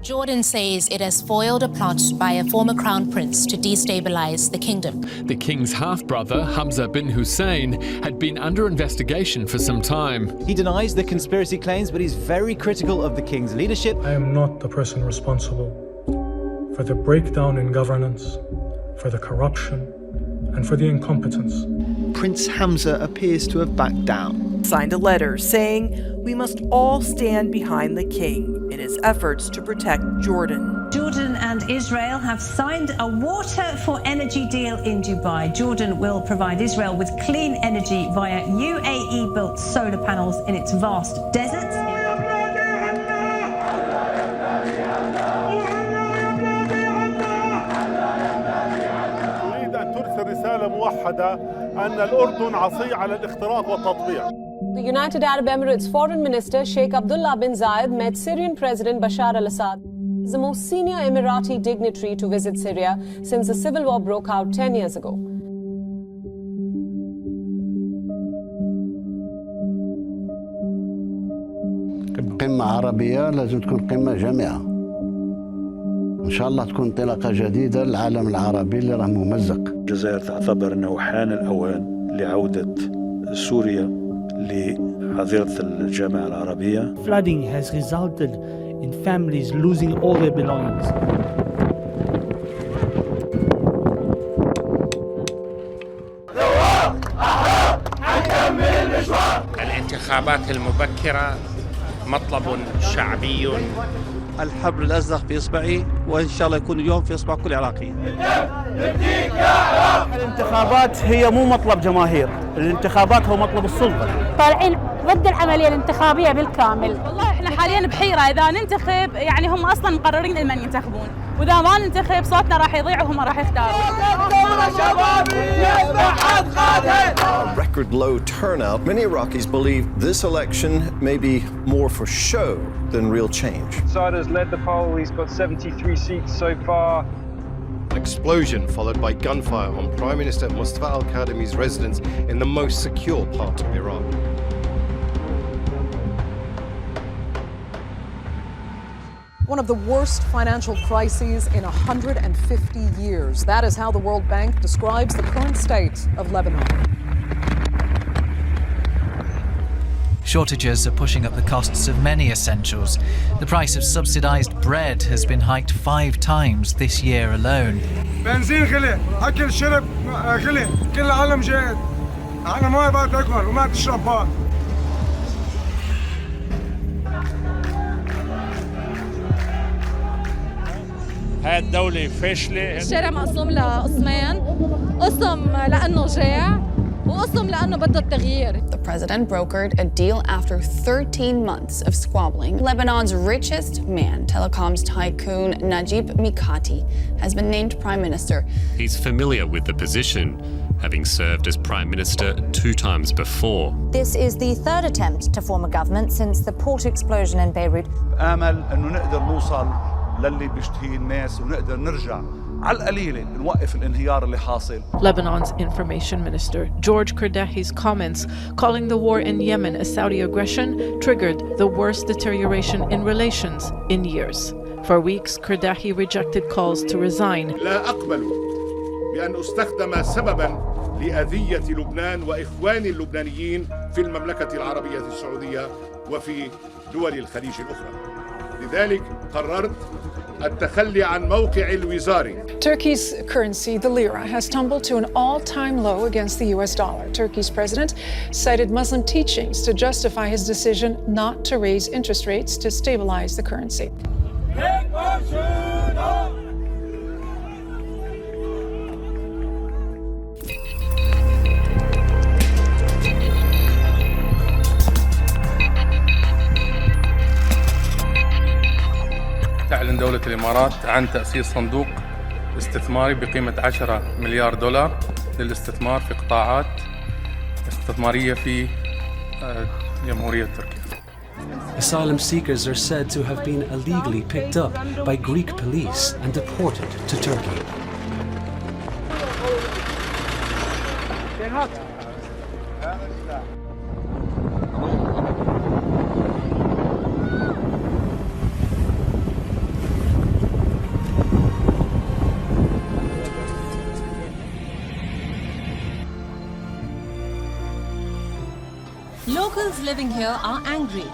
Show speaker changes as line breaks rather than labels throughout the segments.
Jordan says it has foiled a plot by a former crown prince to destabilize the kingdom.
The king's half-brother, Hamza bin Hussein, had been under investigation for some time.
He denies the conspiracy claims, but he's very critical of the king's leadership.
I am not the person responsible for the breakdown in governance, for the corruption, and for the incompetence.
Prince Hamza appears to have backed down.
Signed a letter saying we must all stand behind the king in his efforts to protect Jordan.
Jordan and Israel have signed a water for energy deal in Dubai. Jordan will provide Israel with clean energy via UAE-built solar panels in its vast deserts.
The United Arab Emirates Foreign Minister Sheikh Abdullah bin Zayed met Syrian President Bashar al-Assad. He's the most senior Emirati dignitary to visit Syria since the civil war broke out 10 years ago.
قمة عربية لازم تكون قمة جامعة. إن شاء الله تكون انطلاقة جديدة للعالم العربي اللي راه ممزق.
الجزائر تعتبر أنه حان الأوان لعودة سوريا لحظيرة الجامعة العربية.
Flooding has resulted in families losing all their belongings.
الانتخابات المبكرة مطلب شعبي.
الحبل الأزرق في إصبعي وإن شاء الله يكون اليوم في إصبع كل عراقي.
الانتخابات هي مو مطلب جماهير، الانتخابات هو مطلب السلطة.
طالعين ضد العملية الانتخابية بالكامل.
والله احنا حاليا بحيرة، إذا ننتخب يعني هم أصلا مقررين من ينتخبون، وإذا ما ننتخب صوتنا راح يضيع وهم راح يختاروا.
A record low turnout. Many Iraqis believe this election may be more for show than real change.
Siders led the poll. He's got 73 seats so far.
An explosion followed by gunfire on Prime Minister Mustafa al-Kadhimi's residence in the most secure part of Iraq.
One of the worst financial crises in 150 years. That is how the World Bank describes the current state of Lebanon.
Shortages are pushing up the costs of many essentials. The price of subsidised bread has been hiked 5 times this year alone.
بنزين غلي، أكل شرب غلي، كل العالم جاهد. أنا ما بعد تاكل وما تشرب بعد.
هاي الدولة فاشلة.
الشارع مقسوم لقسمين، قسم لأنه جاع وقسم لأنه بده التغيير.
The president brokered a deal after 13 months of squabbling. Lebanon's richest man, telecoms tycoon Najib Mikati, has been named prime minister.
He's familiar with the position, having served as prime minister 2 times before.
This is the 3rd attempt to form a government since the port explosion in Beirut.
آمل إنه نقدر نوصل للي بيشتهيه الناس ونقدر نرجع على القليلة نوقف الانهيار اللي حاصل.
Lebanon's information minister George Kardahi's comments calling the war in Yemen a Saudi aggression triggered the worst deterioration in relations in years. For weeks, Kardahi rejected calls to resign.
لا أقبل بأن أستخدم سبباً لأذية لبنان وإخواني اللبنانيين في المملكة العربية السعودية وفي دول الخليج الأخرى. لذلك قررت التخلي عن موقع الوزاري.
Turkey's currency, the lira, has tumbled to an all-time low against the US dollar. Turkey's president cited Muslim teachings to justify his decision not to raise interest rates to stabilize the currency.
تعلن دولة الإمارات عن تأسيس صندوق استثماري بقيمة 10 مليار دولار للاستثمار في قطاعات استثمارية في جمهورية تركيا.
Asylum seekers are said to have been illegally picked up by Greek police and deported to Turkey.
locals living here are angry.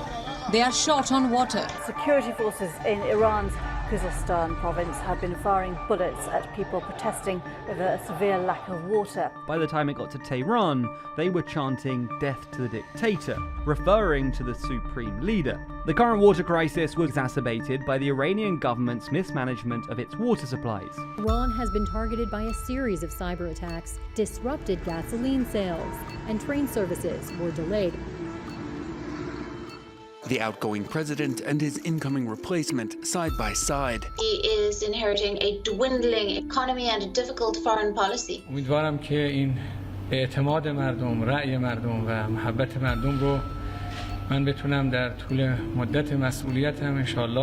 They are short on water.
Security forces in Iran's Khuzestan province have been firing bullets at people protesting over a severe lack of water.
By the time it got to Tehran, they were chanting "Death to the dictator," referring to the supreme leader. The current water crisis was exacerbated by the Iranian government's mismanagement of its water supplies.
Iran has been targeted by a series of cyber attacks, disrupted gasoline sales, and train services were delayed.
The outgoing president and his incoming replacement side by side.
He is inheriting a dwindling economy and a difficult foreign policy.
امیدوارم که این اعتماد مردم، رأی مردم و محبت مردم رو من بتونم در طول مدت مسئولیتم انشالله